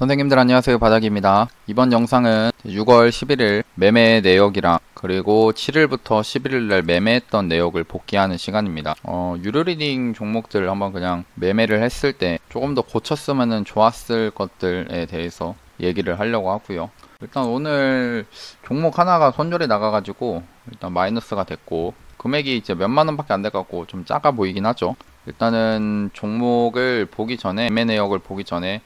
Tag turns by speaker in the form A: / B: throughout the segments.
A: 선생님들 안녕하세요, 바닥입니다. 이번 영상은 6월 11일 매매 내역이랑 그리고 7일부터 11일 날 매매했던 내역을 복귀하는 시간입니다. 유료 리딩 종목들 한번 그냥 매매를 했을 때 조금 더 고쳤으면 좋았을 것들에 대해서 얘기를 하려고 하고요. 일단 오늘 종목 하나가 손절이 나가가지고 일단 마이너스가 됐고, 금액이 이제 몇만 원밖에 안 돼갖고 좀 작아 보이긴 하죠. 일단은 종목을 보기 전에, 매매 내역을 보기 전에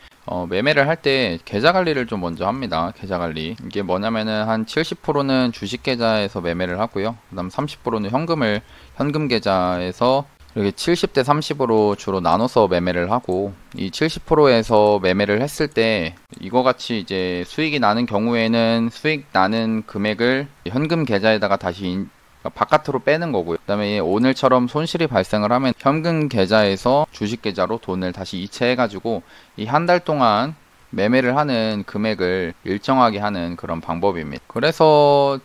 A: 매매를 할 때 계좌 관리를 좀 먼저 합니다. 계좌 관리. 이게 뭐냐면은 한 70%는 주식 계좌에서 매매를 하고요. 그 다음 30%는 현금 계좌에서 이렇게 70대 30으로 주로 나눠서 매매를 하고, 이 70%에서 매매를 했을 때 이거 같이 이제 수익이 나는 경우에는 수익 나는 금액을 현금 계좌에다가 다시 바깥으로 빼는 거고요. 그 다음에 오늘처럼 손실이 발생을 하면 현금 계좌에서 주식 계좌로 돈을 다시 이체해가지고 이 한 달 동안 매매를 하는 금액을 일정하게 하는 그런 방법입니다. 그래서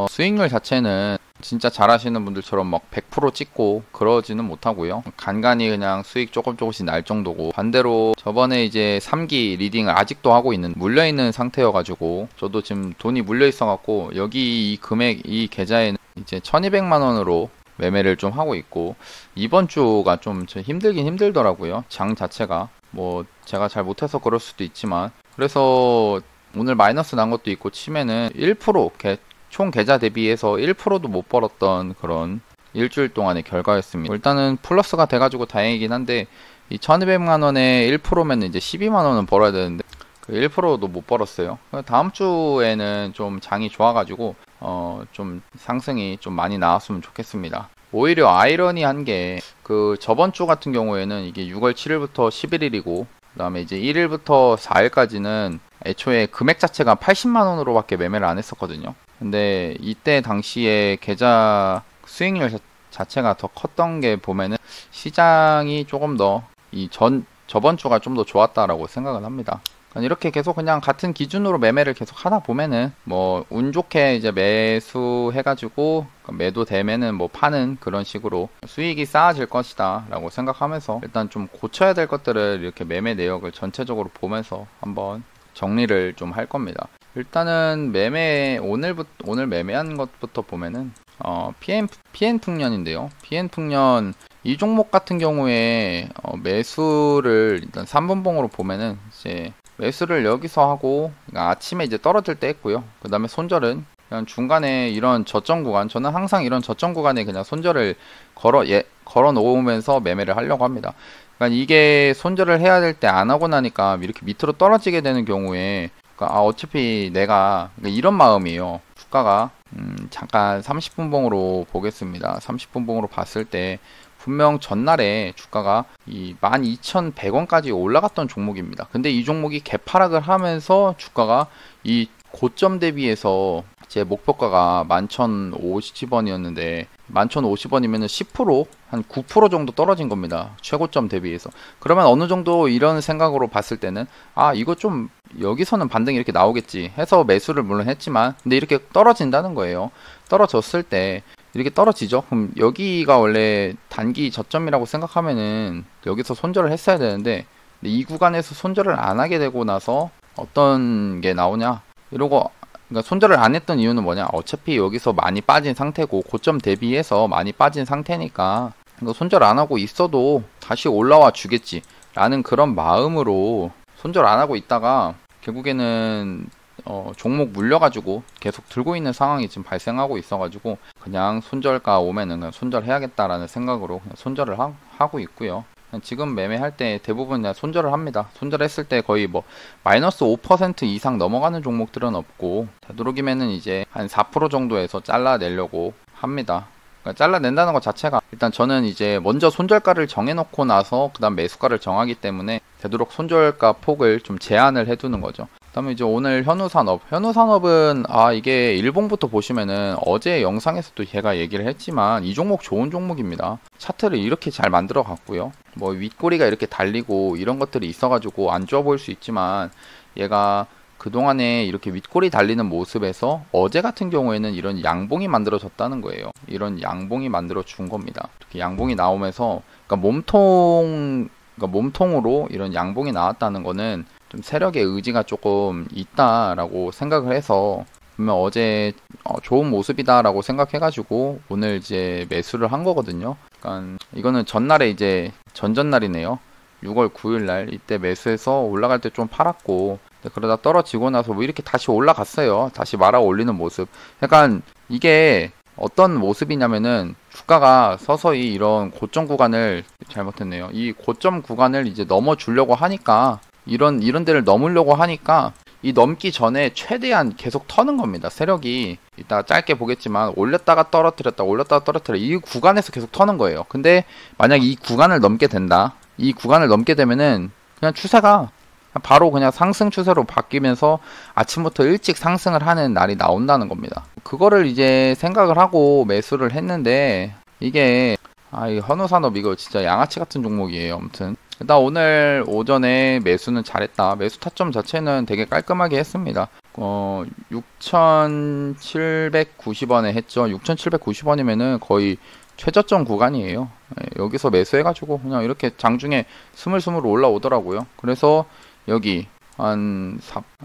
A: 수익률 자체는 진짜 잘하시는 분들처럼 막 100% 찍고 그러지는 못하고요. 간간히 그냥 수익 조금씩 날 정도고, 반대로 저번에 이제 3기 리딩을 아직도 하고 있는, 물려있는 상태여가지고 저도 지금 돈이 물려있어갖고 여기 이 금액, 이 계좌에는 이제 1200만 원으로 매매를 좀 하고 있고, 이번 주가 좀 힘들긴 힘들더라고요. 장 자체가 뭐 제가 잘 못해서 그럴 수도 있지만, 그래서 오늘 마이너스 난 것도 있고 치면은 1% 총 계좌 대비해서 1%도 못 벌었던 그런 일주일 동안의 결과였습니다. 일단은 플러스가 돼가지고 다행이긴 한데, 이 1200만 원에 1%면 이제 12만 원은 벌어야 되는데 그 1%도 못 벌었어요. 다음 주에는 좀 장이 좋아가지고 좀 상승이 좀 많이 나왔으면 좋겠습니다. 오히려 아이러니한 게, 그 저번 주 같은 경우에는 이게 6월 7일부터 11일이고 그 다음에 이제 1일부터 4일까지는 애초에 금액 자체가 80만 원으로 밖에 매매를 안 했었거든요. 근데 이때 당시에 계좌 수익률 자체가 더 컸던 게 보면은 시장이 조금 더 저번 주가 좀 더 좋았다라고 생각을 합니다. 이렇게 계속 그냥 같은 기준으로 매매를 계속 하다 보면은 뭐 운 좋게 이제 매수해가지고 매도되면은 뭐 파는 그런 식으로 수익이 쌓아질 것이다 라고 생각하면서, 일단 좀 고쳐야 될 것들을 이렇게 매매 내역을 전체적으로 보면서 한번 정리를 좀 할 겁니다. 일단은 오늘 매매한 것부터 보면은 PN 풍년인데요. PN 풍년 이 종목 같은 경우에 매수를 일단 3분봉으로 보면은 이제 매수를 여기서 하고, 그러니까 아침에 이제 떨어질 때 했고요. 그 다음에 손절은 그냥 중간에 이런 저점 구간, 저는 항상 이런 저점 구간에 그냥 손절을 걸어 놓으면서 매매를 하려고 합니다. 그러니까 이게 손절을 해야 될 때 안 하고 나니까 이렇게 밑으로 떨어지게 되는 경우에, 그러니까 어차피 내가, 그러니까 이런 마음이에요. 주가가 잠깐 30분봉으로 보겠습니다. 30분봉으로 봤을 때 분명 전날에 주가가 이 12,100원까지 올라갔던 종목입니다. 근데 이 종목이 개파락을 하면서 주가가 이 고점 대비해서 제 목표가가 11,050원이었는데 11,050원이면 10%, 한 9% 정도 떨어진 겁니다. 최고점 대비해서. 그러면 어느 정도 이런 생각으로 봤을 때는 이거 좀 여기서는 반등이 이렇게 나오겠지 해서 매수를 물론 했지만, 근데 이렇게 떨어진다는 거예요. 떨어졌을 때 이렇게 떨어지죠. 그럼 여기가 원래 단기 저점이라고 생각하면은 여기서 손절을 했어야 되는데, 이 구간에서 손절을 안 하게 되고 나서 어떤 게 나오냐 이러고, 그러니까 손절을 안 했던 이유는 뭐냐, 어차피 여기서 많이 빠진 상태고 고점 대비해서 많이 빠진 상태니까 이거 손절 안 하고 있어도 다시 올라와 주겠지 라는 그런 마음으로 손절 안 하고 있다가 결국에는 종목 물려가지고 계속 들고 있는 상황이 지금 발생하고 있어가지고, 그냥 손절가 오면은 그냥 손절해야겠다라는 생각으로 그냥 손절을 하고 있고요. 지금 매매할 때 대부분 그냥 손절을 합니다. 손절했을 때 거의 뭐 마이너스 5% 이상 넘어가는 종목들은 없고, 되도록이면은 이제 한 4% 정도에서 잘라내려고 합니다. 그러니까 잘라낸다는 것 자체가, 일단 저는 이제 먼저 손절가를 정해놓고 나서 그 다음 매수가를 정하기 때문에 되도록 손절가 폭을 좀 제한을 해두는 거죠. 그 다음에 이제 오늘 현우산업은 이게 일봉부터 보시면은 어제 영상에서도 제가 얘기를 했지만 이 종목 좋은 종목입니다. 차트를 이렇게 잘 만들어 갔고요. 뭐 윗꼬리가 이렇게 달리고 이런 것들이 있어가지고 안 좋아 보일 수 있지만, 얘가 그동안에 이렇게 윗꼬리 달리는 모습에서 어제 같은 경우에는 이런 양봉이 만들어졌다는 거예요. 이런 양봉이 만들어 준 겁니다. 이렇게 양봉이 나오면서, 그러니까 몸통으로 이런 양봉이 나왔다는 거는 좀 세력의 의지가 조금 있다라고 생각을 해서 분명 어제 좋은 모습이다라고 생각해가지고 오늘 이제 매수를 한 거거든요. 그러니까 이거는 전날에 이제 전전날이네요. 6월 9일날 이때 매수해서 올라갈 때 좀 팔았고 그러다 떨어지고 나서 뭐 이렇게 다시 올라갔어요. 다시 말아 올리는 모습. 약간 이게 어떤 모습이냐면은 주가가 서서히 이런 고점 구간을 잘못했네요. 이 고점 구간을 이제 넘어주려고 하니까 이런 데를 넘으려고 하니까 이 넘기 전에 최대한 계속 터는 겁니다. 세력이 이따 짧게 보겠지만 올렸다가 떨어뜨렸다 올렸다가 떨어뜨려 이 구간에서 계속 터는 거예요. 근데 만약 이 구간을 넘게 된다. 이 구간을 넘게 되면은 그냥 추세가 바로 그냥 상승 추세로 바뀌면서 아침부터 일찍 상승을 하는 날이 나온다는 겁니다. 그거를 이제 생각을 하고 매수를 했는데 이게 이 헌호산업 이거 진짜 양아치 같은 종목이에요. 아무튼 일단 오늘 오전에 매수는 잘했다. 매수 타점 자체는 되게 깔끔하게 했습니다. 6,790원에 했죠. 6,790원이면은 거의 최저점 구간이에요. 여기서 매수해가지고 그냥 이렇게 장중에 스물스물 올라오더라고요. 그래서 여기 한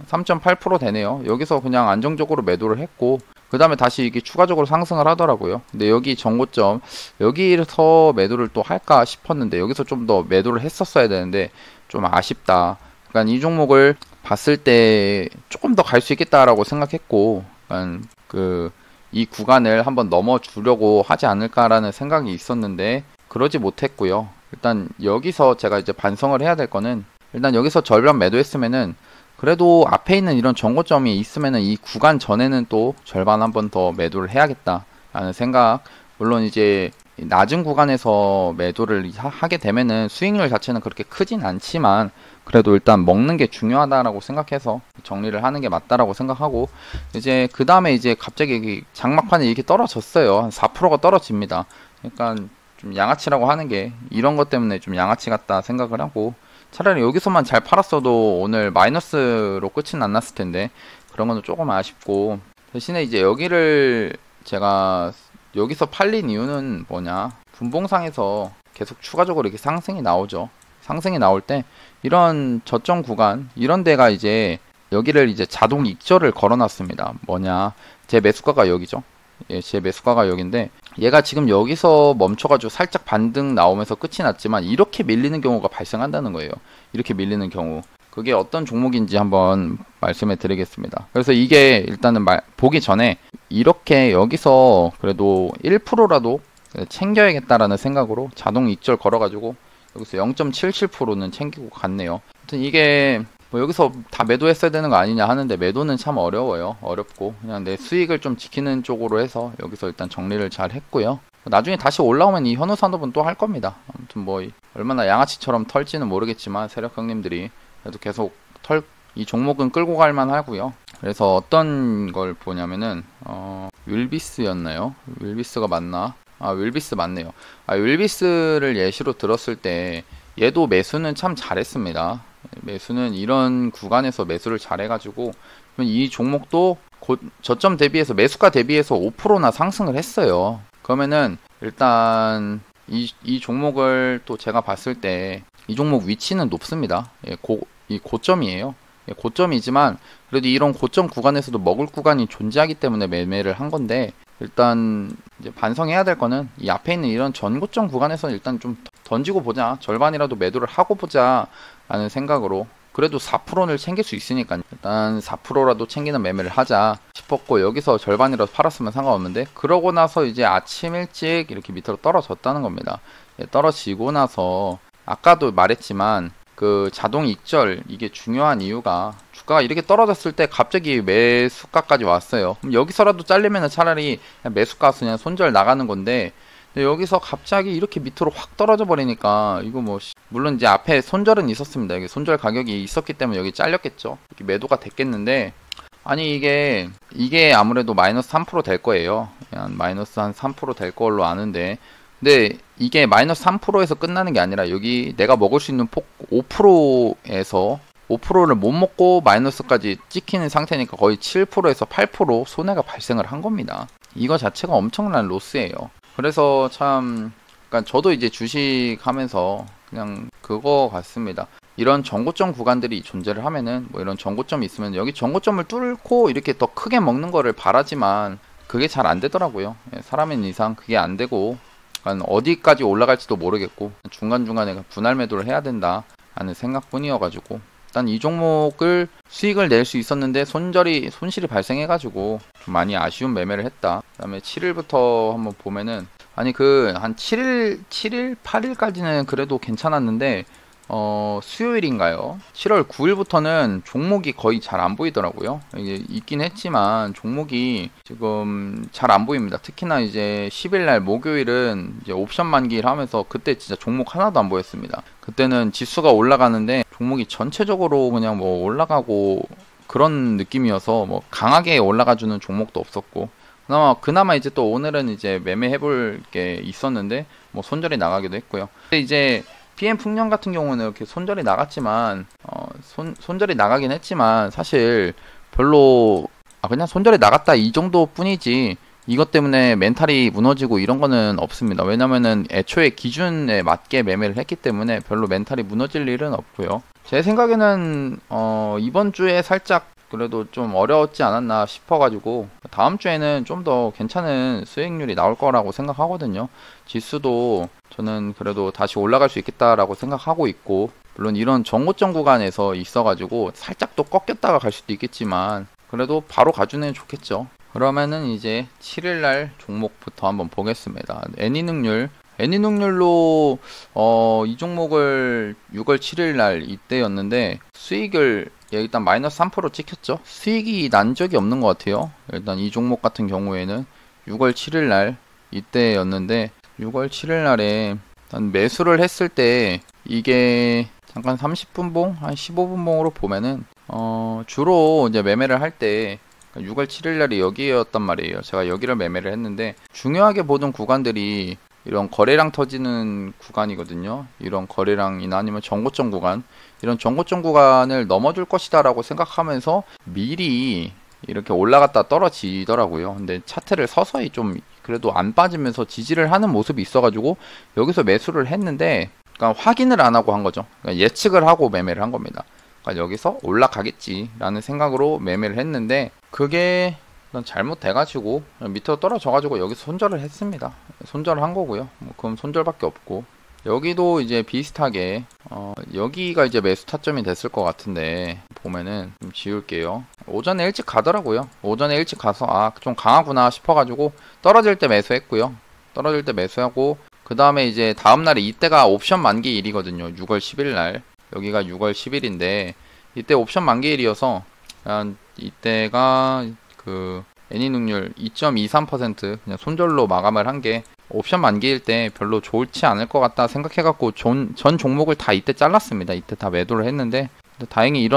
A: 3.8% 되네요. 여기서 그냥 안정적으로 매도를 했고 그 다음에 다시 이게 추가적으로 상승을 하더라고요. 근데 여기 정고점 여기서 매도를 또 할까 싶었는데 여기서 좀 더 매도를 했었어야 되는데 좀 아쉽다. 그러니까 이 종목을 봤을 때 조금 더 갈 수 있겠다라고 생각했고 그러니까 이 구간을 한번 넘어주려고 하지 않을까라는 생각이 있었는데 그러지 못했고요. 일단 여기서 제가 이제 반성을 해야 될 거는 일단 여기서 절반 매도했으면은 그래도 앞에 있는 이런 정고점이 있으면은 이 구간 전에는 또 절반 한번 더 매도를 해야겠다라는 생각. 물론 이제 낮은 구간에서 매도를 하게 되면은 수익률 자체는 그렇게 크진 않지만 그래도 일단 먹는 게 중요하다라고 생각해서 정리를 하는 게 맞다라고 생각하고 이제 그 다음에 이제 갑자기 장막판에 이렇게 떨어졌어요. 한 4%가 떨어집니다. 그러니까 좀 양아치라고 하는 게 이런 것 때문에 좀 양아치 같다 생각을 하고 차라리 여기서만 잘 팔았어도 오늘 마이너스로 끝은 안 났을 텐데 그런 거는 조금 아쉽고 대신에 이제 여기를 제가 여기서 팔린 이유는 뭐냐 분봉상에서 계속 추가적으로 이렇게 상승이 나오죠. 상승이 나올 때 이런 저점 구간 이런 데가 이제 여기를 이제 자동 익절을 걸어놨습니다. 뭐냐 제 매수가가 여기죠. 예, 제 매수가가 여기인데 얘가 지금 여기서 멈춰가지고 살짝 반등 나오면서 끝이 났지만 이렇게 밀리는 경우가 발생한다는 거예요. 이렇게 밀리는 경우 그게 어떤 종목인지 한번 말씀해 드리겠습니다. 그래서 이게 일단은 보기 전에 이렇게 여기서 그래도 1%라도 챙겨야겠다라는 생각으로 자동 익절 걸어가지고 여기서 0.77%는 챙기고 갔네요. 아무튼 이게 뭐 여기서 다 매도했어야 되는 거 아니냐 하는데 매도는 참 어려워요. 어렵고 그냥 내 수익을 좀 지키는 쪽으로 해서 여기서 일단 정리를 잘 했고요. 나중에 다시 올라오면 이 현우산업은 또 할 겁니다. 아무튼 뭐 얼마나 양아치처럼 털지는 모르겠지만 세력 형님들이 그래도 계속 이 종목은 끌고 갈만 하고요. 그래서 어떤 걸 보냐면은 윌비스였나요? 윌비스가 맞나? 윌비스 맞네요. 윌비스를 예시로 들었을 때 얘도 매수는 참 잘했습니다. 매수는 이런 구간에서 매수를 잘해가지고 이 종목도 저점 대비해서 매수가 대비해서 5%나 상승을 했어요. 그러면은 일단 이 종목을 또 제가 봤을 때 이 종목 위치는 높습니다. 이 고점이에요. 고점이지만 그래도 이런 고점 구간에서도 먹을 구간이 존재하기 때문에 매매를 한 건데 일단 이제 반성해야 될 거는 이 앞에 있는 이런 전고점 구간에서 일단 좀 던지고 보자. 절반이라도 매도를 하고 보자 라는 생각으로 그래도 4%를 챙길 수 있으니까 일단 4%라도 챙기는 매매를 하자 싶었고 여기서 절반이라도 팔았으면 상관없는데 그러고 나서 이제 아침 일찍 이렇게 밑으로 떨어졌다는 겁니다. 떨어지고 나서 아까도 말했지만 그 자동 익절 이게 중요한 이유가 주가가 이렇게 떨어졌을 때 갑자기 매수가까지 왔어요. 그럼 여기서라도 잘리면 차라리 매수가 그냥 손절 나가는 건데 여기서 갑자기 이렇게 밑으로 확 떨어져 버리니까 이거 뭐 물론 이제 앞에 손절은 있었습니다. 여기 손절 가격이 있었기 때문에 여기 잘렸겠죠. 이렇게 매도가 됐겠는데 아니 이게 아무래도 마이너스 3% 될 거예요. 한 마이너스 한 3% 될 걸로 아는데 근데 이게 마이너스 3%에서 끝나는 게 아니라 여기 내가 먹을 수 있는 폭 5%에서 5%를 못 먹고 마이너스까지 찍히는 상태니까 거의 7%에서 8% 손해가 발생을 한 겁니다. 이거 자체가 엄청난 로스예요. 그래서 참 그러니까 저도 이제 주식 하면서 그냥 그거 같습니다. 이런 전고점 구간들이 존재를 하면은 뭐 이런 전고점이 있으면 여기 전고점을 뚫고 이렇게 더 크게 먹는 거를 바라지만 그게 잘 안 되더라고요. 예, 사람인 이상 그게 안 되고 어디까지 올라갈지도 모르겠고 중간중간에 분할 매도를 해야 된다 하는 생각뿐이어가지고 일단 이 종목을 수익을 낼 수 있었는데 손실이 발생해가지고 좀 많이 아쉬운 매매를 했다. 그 다음에 7일부터 한번 보면은 아니 그 한 7일, 8일까지는 그래도 괜찮았는데 수요일인가요? 7월 9일부터는 종목이 거의 잘 안 보이더라고요. 이게 있긴 했지만 종목이 지금 잘 안 보입니다. 특히나 이제 10일날 목요일은 이제 옵션 만기를 하면서 그때 진짜 종목 하나도 안 보였습니다. 그때는 지수가 올라가는데 종목이 전체적으로 그냥 뭐 올라가고 그런 느낌이어서 뭐 강하게 올라가주는 종목도 없었고 그나마 이제 또 오늘은 이제 매매해볼 게 있었는데 뭐 손절이 나가기도 했고요. 근데 이제 PM 풍년 같은 경우는 이렇게 손절이 나갔지만 손절이 나가긴 했지만 사실 별로 그냥 손절이 나갔다 이 정도 뿐이지 이것 때문에 멘탈이 무너지고 이런 거는 없습니다. 왜냐면은 애초에 기준에 맞게 매매를 했기 때문에 별로 멘탈이 무너질 일은 없고요. 제 생각에는 이번 주에 살짝 그래도 좀 어려웠지 않았나 싶어가지고 다음 주에는 좀 더 괜찮은 수익률이 나올 거라고 생각하거든요. 지수도 저는 그래도 다시 올라갈 수 있겠다라고 생각하고 있고 물론 이런 정고점 구간에서 있어가지고 살짝 또 꺾였다가 갈 수도 있겠지만 그래도 바로 가주는 게 좋겠죠. 그러면은 이제 7일날 종목부터 한번 보겠습니다. 애니능률로 이 종목을 6월 7일날 이때였는데 수익을 일단 마이너스 3% 찍혔죠. 수익이 난 적이 없는 것 같아요. 일단 이 종목 같은 경우에는 6월 7일날 이때였는데 6월 7일날에 매수를 했을 때 이게 잠깐 30분봉 한 15분봉으로 보면은 주로 이제 매매를 할 때 6월 7일날이 여기였단 말이에요. 제가 여기를 매매를 했는데 중요하게 보던 구간들이 이런 거래량 터지는 구간이거든요. 이런 거래량이나 아니면 정고점 구간 이런 정고점 구간을 넘어줄 것이다 라고 생각하면서 미리 이렇게 올라갔다 떨어지더라고요. 근데 차트를 서서히 좀 그래도 안 빠지면서 지지를 하는 모습이 있어가지고 여기서 매수를 했는데 그러니까 확인을 안 하고 한 거죠. 그러니까 예측을 하고 매매를 한 겁니다. 그러니까 여기서 올라가겠지 라는 생각으로 매매를 했는데 그게 잘못돼가지고 밑으로 떨어져가지고 여기서 손절을 했습니다. 손절을 한 거고요. 그럼 손절밖에 없고 여기도 이제 비슷하게 여기가 이제 매수 타점이 됐을 것 같은데 보면은 좀 지울게요. 오전에 일찍 가더라고요. 오전에 일찍 가서 좀 강하구나 싶어가지고 떨어질 때 매수했고요. 떨어질 때 매수하고 그 다음에 이제 다음날에 이때가 옵션 만기일이거든요. 6월 10일날 여기가 6월 10일인데 이때 옵션 만기일이어서 이때가 그 애니능률 2.23% 그냥 손절로 마감을 한 게 옵션 만기일 때 별로 좋지 않을 것 같다 생각해갖고 전 종목을 다 이때 잘랐습니다. 이때 다 매도를 했는데 다행히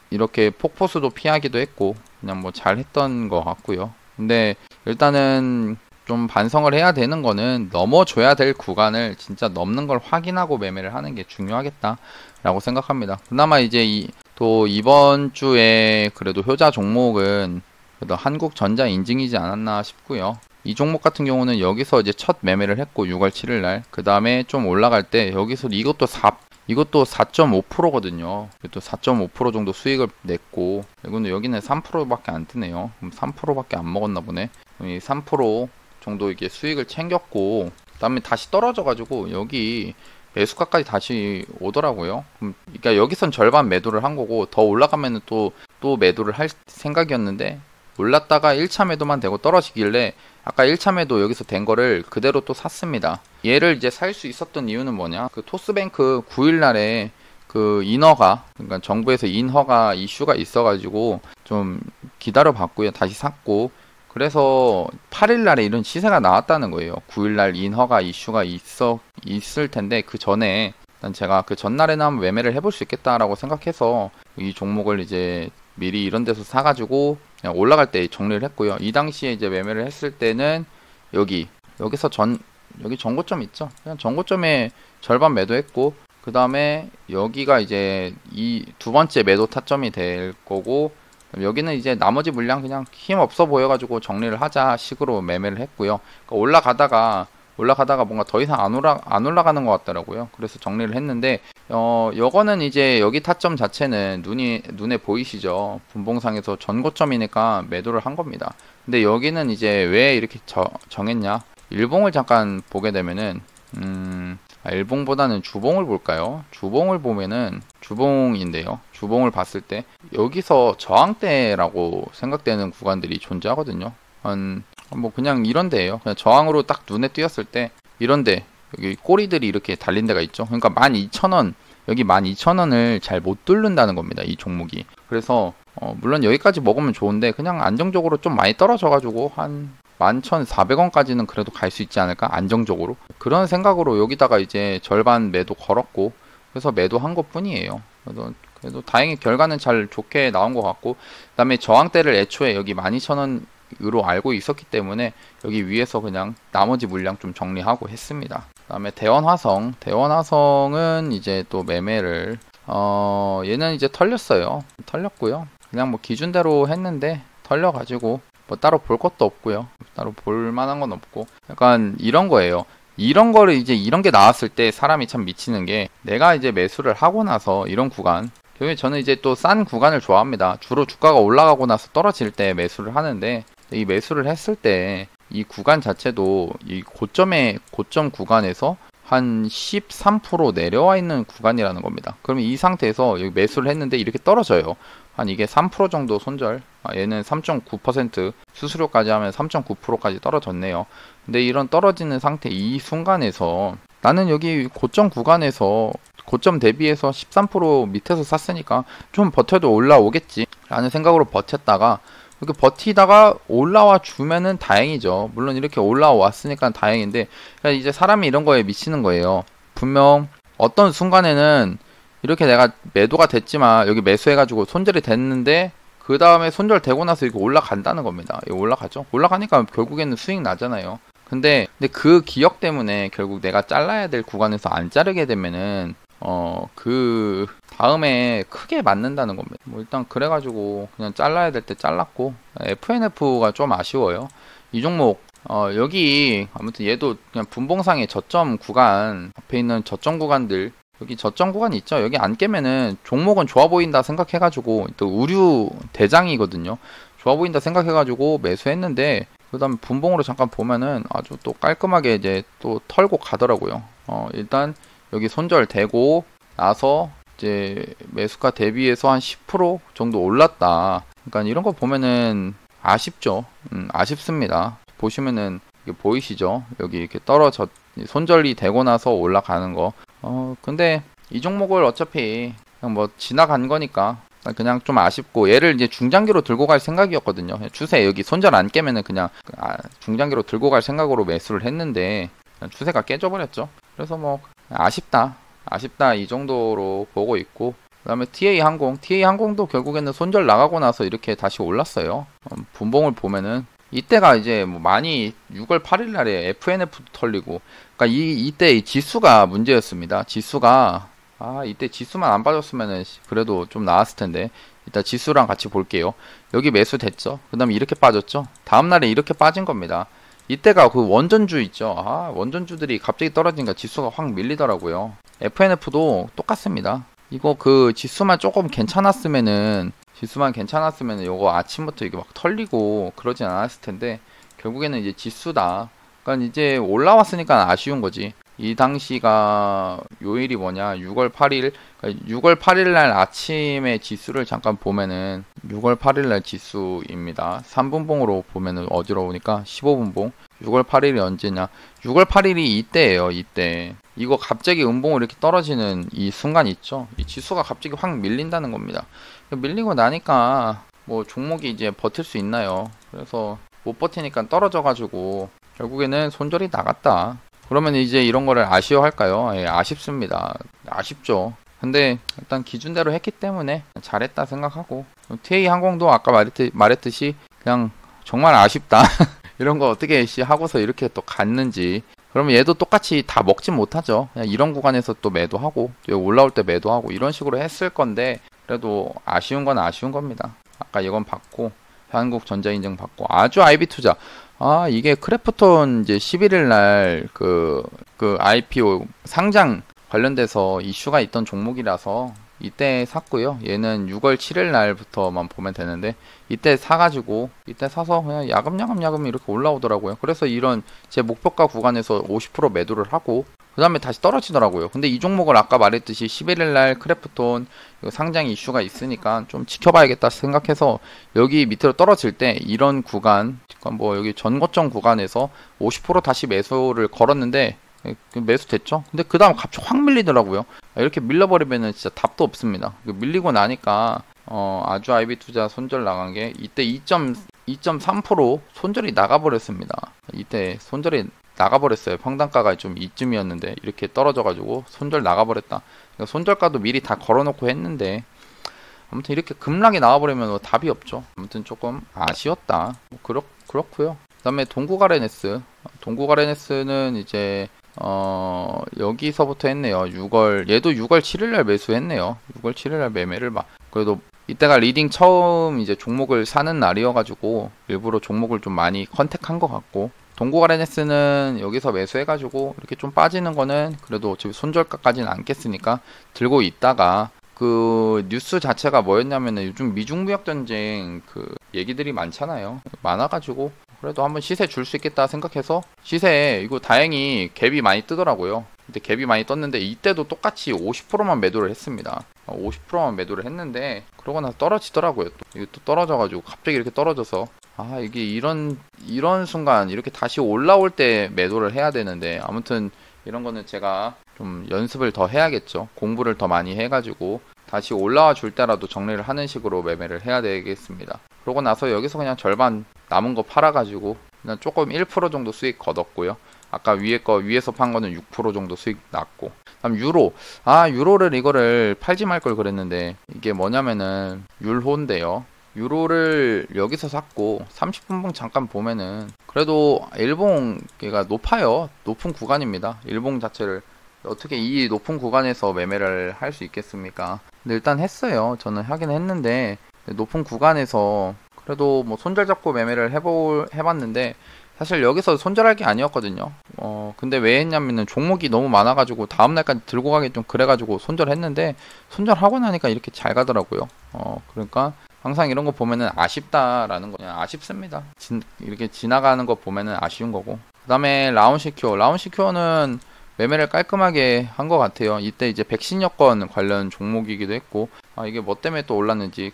A: 이렇게 폭포수도 피하기도 했고 그냥 뭐 잘했던 것 같고요. 근데 일단은 좀 반성을 해야 되는 거는 넘어줘야 될 구간을 진짜 넘는 걸 확인하고 매매를 하는 게 중요하겠다라고 생각합니다. 그나마 이제 또 이번 주에 그래도 효자 종목은 그래도 한국전자 인증이지 않았나 싶고요. 이 종목 같은 경우는 여기서 이제 첫 매매를 했고 6월 7일날 그 다음에 좀 올라갈 때 여기서 이것도 4.5%거든요. 또 4.5% 정도 수익을 냈고 이거는 여기는 3%밖에 안 뜨네요. 그럼 3%밖에 안 먹었나 보네. 3% 정도 이게 수익을 챙겼고 그 다음에 다시 떨어져가지고 여기 매수가까지 다시 오더라고요. 그러니까 여기선 절반 매도를 한 거고 더 올라가면 또 매도를 할 생각이었는데 올랐다가 1차 매도만 되고 떨어지길래 아까 1차 매도 여기서 된 거를 그대로 또 샀습니다. 얘를 이제 살 수 있었던 이유는 뭐냐? 그 토스뱅크 9일날에 그 인허가, 그러니까 정부에서 인허가 이슈가 있어가지고 좀 기다려 봤고요. 다시 샀고 그래서 8일날에 이런 시세가 나왔다는 거예요. 9일날 인허가 이슈가 있을 텐데 그 전에 일단 제가 그 전날에는 한번 매매를 해볼 수 있겠다라고 생각해서 이 종목을 이제 미리 이런 데서 사가지고 그냥 올라갈 때 정리를 했고요. 이 당시에 이제 매매를 했을 때는 여기서 여기 전고점 있죠. 그냥 전고점에 절반 매도했고 그 다음에 여기가 이제 이 두 번째 매도 타점이 될 거고 여기는 이제 나머지 물량 그냥 힘 없어 보여가지고 정리를 하자 식으로 매매를 했고요. 그러니까 올라가다가 올라가다가 뭔가 더 이상 안 올라가는 것 같더라고요. 그래서 정리를 했는데, 요거는 이제 여기 타점 자체는 눈에 보이시죠? 분봉상에서 전고점이니까 매도를 한 겁니다. 근데 여기는 이제 왜 이렇게 정했냐? 일봉을 잠깐 보게 되면은, 일봉보다는 주봉을 볼까요? 주봉을 보면은, 주봉인데요. 주봉을 봤을 때, 여기서 저항대라고 생각되는 구간들이 존재하거든요. 뭐 그냥 이런 데예요. 그냥 저항으로 딱 눈에 띄었을 때 이런데 여기 꼬리들이 이렇게 달린 데가 있죠. 그러니까 12,000원, 여기 12,000원을 잘 못 뚫는다는 겁니다. 이 종목이. 그래서 물론 여기까지 먹으면 좋은데 그냥 안정적으로 좀 많이 떨어져 가지고 한 11,400원까지는 그래도 갈 수 있지 않을까? 안정적으로. 그런 생각으로 여기다가 이제 절반 매도 걸었고, 그래서 매도한 것 뿐이에요. 그래도 다행히 결과는 잘 좋게 나온 것 같고, 그 다음에 저항대를 애초에 여기 12,000원으로 알고 있었기 때문에 여기 위에서 그냥 나머지 물량 좀 정리하고 했습니다. 그 다음에 대원화성은 이제 또 매매를, 얘는 이제 털렸어요. 털렸고요. 그냥 뭐 기준대로 했는데, 털려가지고, 뭐 따로 볼 것도 없고요. 따로 볼 만한 건 없고 약간 이런 거예요. 이런 거를 이제 이런 게 나왔을 때 사람이 참 미치는 게, 내가 이제 매수를 하고 나서 이런 구간, 결국에 저는 이제 또 싼 구간을 좋아합니다. 주로 주가가 올라가고 나서 떨어질 때 매수를 하는데, 이 매수를 했을 때 이 구간 자체도 이 고점 구간에서 한 13% 내려와 있는 구간이라는 겁니다. 그러면 이 상태에서 여기 매수를 했는데 이렇게 떨어져요. 한 이게 3% 정도 손절, 얘는 3.9%, 수수료까지 하면 3.9%까지 떨어졌네요. 근데 이런 떨어지는 상태, 이 순간에서 나는 여기 고점 구간에서 고점 대비해서 13% 밑에서 샀으니까 좀 버텨도 올라오겠지 라는 생각으로 버텼다가, 이렇게 버티다가 올라와 주면은 다행이죠. 물론 이렇게 올라왔으니까 다행인데, 그러니까 이제 사람이 이런 거에 미치는 거예요. 분명 어떤 순간에는 이렇게 내가 매도가 됐지만 여기 매수해가지고 손절이 됐는데, 그 다음에 손절되고 나서 이거 올라간다는 겁니다. 이거 올라가죠. 올라가니까 결국에는 수익 나잖아요. 근데 그 기억 때문에 결국 내가 잘라야 될 구간에서 안 자르게 되면은 그 다음에 크게 맞는다는 겁니다. 뭐 일단 그래가지고 그냥 잘라야 될 때 잘랐고, FNF가 좀 아쉬워요. 이 종목 여기 아무튼 얘도 그냥 분봉상의 저점 구간, 앞에 있는 저점 구간들, 여기 저점 구간이 있죠. 여기 안 깨면은 종목은 좋아 보인다 생각해가지고, 또 우류 대장이거든요. 좋아 보인다 생각해가지고 매수했는데, 그 다음에 분봉으로 잠깐 보면은 아주 또 깔끔하게 이제 또 털고 가더라고요. 일단 여기 손절되고 나서 이제 매수가 대비해서 한 10% 정도 올랐다. 그러니까 이런 거 보면은 아쉽죠. 아쉽습니다. 보시면은 이게 보이시죠? 여기 이렇게 손절이 되고 나서 올라가는 거. 근데 이 종목을 어차피 그냥 뭐 지나간 거니까 그냥 좀 아쉽고, 얘를 이제 중장기로 들고 갈 생각이었거든요. 추세 여기 손절 안 깨면은 그냥 중장기로 들고 갈 생각으로 매수를 했는데 추세가 깨져버렸죠. 그래서 뭐 아쉽다 이 정도로 보고 있고, 그 다음에 TA항공도 결국에는 손절 나가고 나서 이렇게 다시 올랐어요. 분봉을 보면은 이때가 이제 뭐 많이 6월 8일 날에 FNF도 털리고, 그러니까 이때 이 지수가 문제였습니다. 이때 지수만 안 빠졌으면은 그래도 좀 나았을 텐데, 일단 지수랑 같이 볼게요. 여기 매수 됐죠. 그 다음에 이렇게 빠졌죠. 다음날에 이렇게 빠진 겁니다. 이때가 그 원전주 있죠. 원전주들이 갑자기 떨어지니까 지수가 확 밀리더라고요. FNF도 똑같습니다. 이거 그 지수만 괜찮았으면은 요거 아침부터 이게 막 털리고 그러진 않았을 텐데, 결국에는 이제 지수다. 그러니까 이제 올라왔으니까 아쉬운 거지. 이 당시가 요일이 뭐냐, 6월 8일, 그러니까 6월 8일 날 아침에 지수를 잠깐 보면은 6월 8일 날 지수입니다. 3분봉으로 보면은 어지러우니까 15분봉. 6월 8일이 언제냐? 6월 8일이 이때예요. 이때. 이거 갑자기 음봉으로 이렇게 떨어지는 이 순간 있죠. 이 지수가 갑자기 확 밀린다는 겁니다. 밀리고 나니까 뭐 종목이 이제 버틸 수 있나요? 그래서 못 버티니까 떨어져가지고 결국에는 손절이 나갔다. 그러면 이제 이런 거를 아쉬워할까요? 예, 아쉽습니다. 아쉽죠. 근데 일단 기준대로 했기 때문에 잘했다 생각하고, TA항공도 아까 말했듯이 그냥 정말 아쉽다. 이런 거 어떻게 하고서 이렇게 또 갔는지. 그러면 얘도 똑같이 다 먹진 못하죠. 그냥 이런 구간에서 또 매도하고, 또 올라올 때 매도하고, 이런 식으로 했을 건데, 그래도 아쉬운 건 아쉬운 겁니다. 아까 이건 받고, 한국전자인증 받고 아주 IB 투자. 아, 이게 크래프톤 이제 11일 날 그 IPO 상장 관련돼서 이슈가 있던 종목이라서 이때 샀고요. 얘는 6월 7일 날부터만 보면 되는데 이때 사가지고 이때 사서 그냥 야금야금 이렇게 올라오더라고요. 그래서 이런 제 목표가 구간에서 50% 매도를 하고 그 다음에 다시 떨어지더라고요. 근데 이 종목을 아까 말했듯이 11일 날 크래프톤 상장 이슈가 있으니까 좀 지켜봐야겠다 생각해서 여기 밑으로 떨어질 때 이런 구간, 뭐 여기 전고점 구간에서 50% 다시 매수를 걸었는데 매수 됐죠. 근데 그 다음 갑자기 확 밀리더라고요. 이렇게 밀려버리면은 진짜 답도 없습니다. 밀리고 나니까 아주 IB 투자 손절 나간 게 이때 2.3% 손절이 나가버렸습니다. 이때 손절이 나가버렸어요. 평단가가 좀 이쯤이었는데 이렇게 떨어져가지고 손절 나가버렸다. 그러니까 손절가도 미리 다 걸어놓고 했는데 아무튼 이렇게 급락이 나와버리면 뭐 답이 없죠. 아무튼 조금 아쉬웠다. 그렇고요. 그 다음에 동국아레네스는 이제 여기서부터 했네요. 얘도 6월 7일날 매수했네요. 6월 7일날 매매를 그래도 이때가 리딩 처음 이제 종목을 사는 날이어가지고 일부러 종목을 좀 많이 컨택한 것 같고 동국아레네스는 여기서 매수해가지고 이렇게 좀 빠지는 거는 그래도 어차피 손절가까지는 안 깼으니까 들고 있다가 그 뉴스 자체가 뭐였냐면은 요즘 미중무역전쟁 그 얘기들이 많아가지고 그래도 한번 시세 줄 수 있겠다 생각해서 시세 이거 다행히 갭이 많이 뜨더라고요. 근데 갭이 많이 떴는데 이때도 똑같이 50%만 매도를 했습니다. 50%만 매도를 했는데 그러고 나서 떨어지더라고요. 이게 또 떨어져가지고 갑자기 이렇게 떨어져서 이게 이런 순간 이렇게 다시 올라올 때 매도를 해야 되는데 아무튼 이런 거는 제가 좀 연습을 더 해야겠죠. 공부를 더 많이 해가지고 다시 올라와 줄 때라도 정리를 하는 식으로 매매를 해야 되겠습니다. 그러고 나서 여기서 그냥 절반 남은 거 팔아가지고 그냥 조금 1% 정도 수익 거뒀고요. 아까 위에서 판 거는 6% 정도 수익 났고. 다음 유로. 유로를 이거를 팔지 말 걸 그랬는데 이게 뭐냐면은 율호인데요. 유로를 여기서 샀고 30분봉 잠깐 보면은 그래도 일봉가 높아요. 높은 구간입니다. 일봉 자체를 어떻게 이 높은 구간에서 매매를 할 수 있겠습니까? 근데 일단 했어요. 저는 하긴 했는데 높은 구간에서 그래도 뭐 손절 잡고 매매를 해봤는데 사실 여기서 손절할 게 아니었거든요. 근데 왜 했냐면은 종목이 너무 많아가지고 다음날까지 들고 가기 좀 그래가지고 손절했는데 손절하고 나니까 이렇게 잘 가더라고요. 그러니까 항상 이런 거 보면은 아쉽다라는 거 그냥 아쉽습니다. 이렇게 지나가는 거 보면은 아쉬운 거고. 그 다음에 라운시큐어는 매매를 깔끔하게 한 것 같아요. 이때 이제 백신 여권 관련 종목이기도 했고 이게 뭐 때문에 또 올랐는지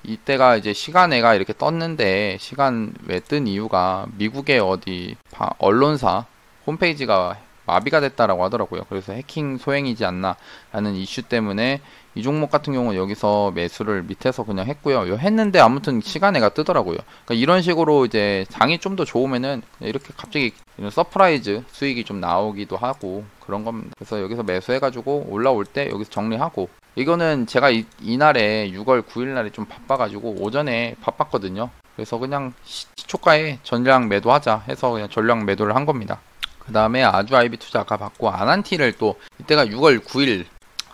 A: 이때가 이제 시간외가 이렇게 떴는데 시간외 뜬 이유가 미국의 어디 언론사 홈페이지가 마비가 됐다라고 하더라고요. 그래서 해킹 소행이지 않나 라는 이슈 때문에 이 종목 같은 경우는 여기서 매수를 밑에서 그냥 했고요. 했는데 아무튼 시간에가 뜨더라고요. 그러니까 이런 식으로 이제 장이 좀 더 좋으면은 이렇게 갑자기 이런 서프라이즈 수익이 좀 나오기도 하고 그런 겁니다. 그래서 여기서 매수해가지고 올라올 때 여기서 정리하고 이거는 제가 이날에 6월 9일 날에 좀 바빠가지고 오전에 바빴거든요. 그래서 그냥 시초가에 전량 매도하자 해서 그냥 전량 매도를 한 겁니다. 그 다음에 아주 IB 투자 아까 받고 아난티를 또 이때가 6월 9일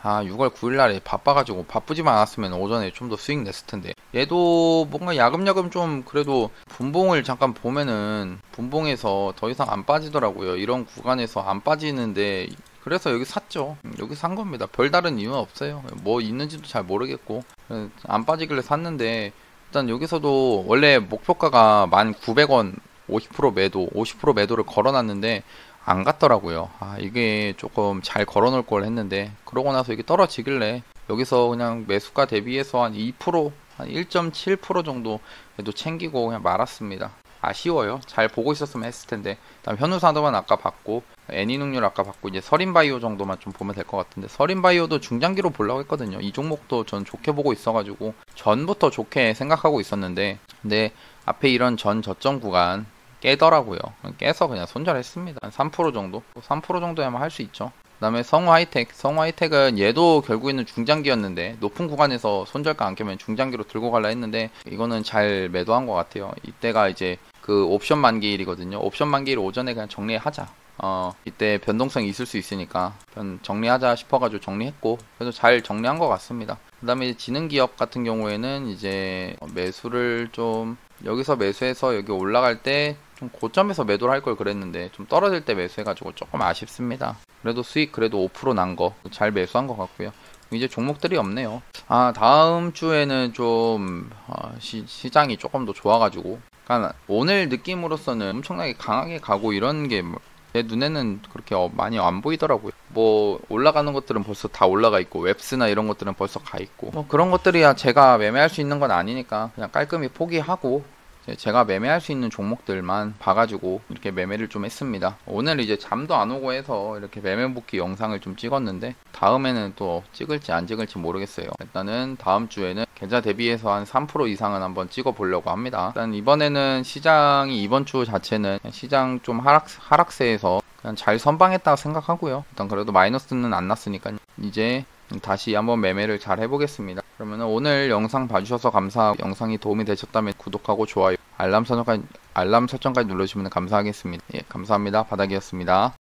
A: 6월 9일 날에 바빠가지고 바쁘지만 않았으면 오전에 좀 더 수익 냈을 텐데 얘도 뭔가 야금야금 좀 그래도 분봉을 잠깐 보면은 분봉에서 더 이상 안 빠지더라고요. 이런 구간에서 안 빠지는데 그래서 여기 샀죠. 여기 산 겁니다. 별다른 이유는 없어요. 뭐 있는지도 잘 모르겠고 안 빠지길래 샀는데 일단 여기서도 원래 목표가가 1,900원 50% 매도, 50% 매도를 걸어놨는데 안 갔더라고요. 이게 조금 잘 걸어놓을 걸 했는데 그러고 나서 이게 떨어지길래 여기서 그냥 매수가 대비해서 한 2%, 한 1.7% 정도 그래도 챙기고 그냥 말았습니다. 아쉬워요. 잘 보고 있었으면 했을 텐데. 다음 현우산업은 아까 봤고 애니능률 아까 봤고 이제 서린바이오 정도만 좀 보면 될 것 같은데 서린바이오도 중장기로 보려고 했거든요. 이 종목도 전 좋게 보고 있어가지고 전부터 좋게 생각하고 있었는데 근데 앞에 이런 전 저점 구간 깨더라고요. 깨서 그냥 손절했습니다. 한 3% 정도? 3% 정도야만 할 수 있죠. 그 다음에 성우하이텍은 얘도 결국에는 중장기였는데 높은 구간에서 손절가 안 깨면 중장기로 들고 갈라 했는데 이거는 잘 매도한 것 같아요. 이때가 이제 그 옵션 만기일이거든요. 옵션 만기일 오전에 그냥 정리하자. 이때 변동성이 있을 수 있으니까 정리하자 싶어가지고 정리했고 그래도 잘 정리한 것 같습니다. 그 그 다음에 지능 기업 같은 경우에는 이제 매수를 좀 여기서 매수해서 여기 올라갈 때 좀 고점에서 매도를 할 걸 그랬는데 좀 떨어질 때 매수해가지고 조금 아쉽습니다. 그래도 수익 그래도 5% 난 거 잘 매수한 것 같고요. 이제 종목들이 없네요. 다음 주에는 좀 시장이 조금 더 좋아가지고, 그러니까 오늘 느낌으로서는 엄청나게 강하게 가고 이런 게 제 눈에는 그렇게 많이 안 보이더라고요. 뭐 올라가는 것들은 벌써 다 올라가 있고 웹스나 이런 것들은 벌써 가 있고 뭐 그런 것들이야 제가 매매할 수 있는 건 아니니까 그냥 깔끔히 포기하고 제가 매매할 수 있는 종목들만 봐가지고 이렇게 매매를 좀 했습니다. 오늘 이제 잠도 안 오고 해서 이렇게 매매 복귀 영상을 좀 찍었는데 다음에는 또 찍을지 안 찍을지 모르겠어요. 일단은 다음 주에는 계좌 대비해서 한 3% 이상은 한번 찍어 보려고 합니다. 일단 이번에는 시장이 이번 주 자체는 시장 좀 하락세에서 그냥 잘 선방했다고 생각하고요. 일단 그래도 마이너스는 안 났으니까 이제 다시 한번 매매를 잘 해보겠습니다. 그러면 오늘 영상 봐주셔서 감사하고 영상이 도움이 되셨다면 구독하고 좋아요, 알람 설정까지 눌러주시면 감사하겠습니다. 예, 감사합니다. 바닥이었습니다.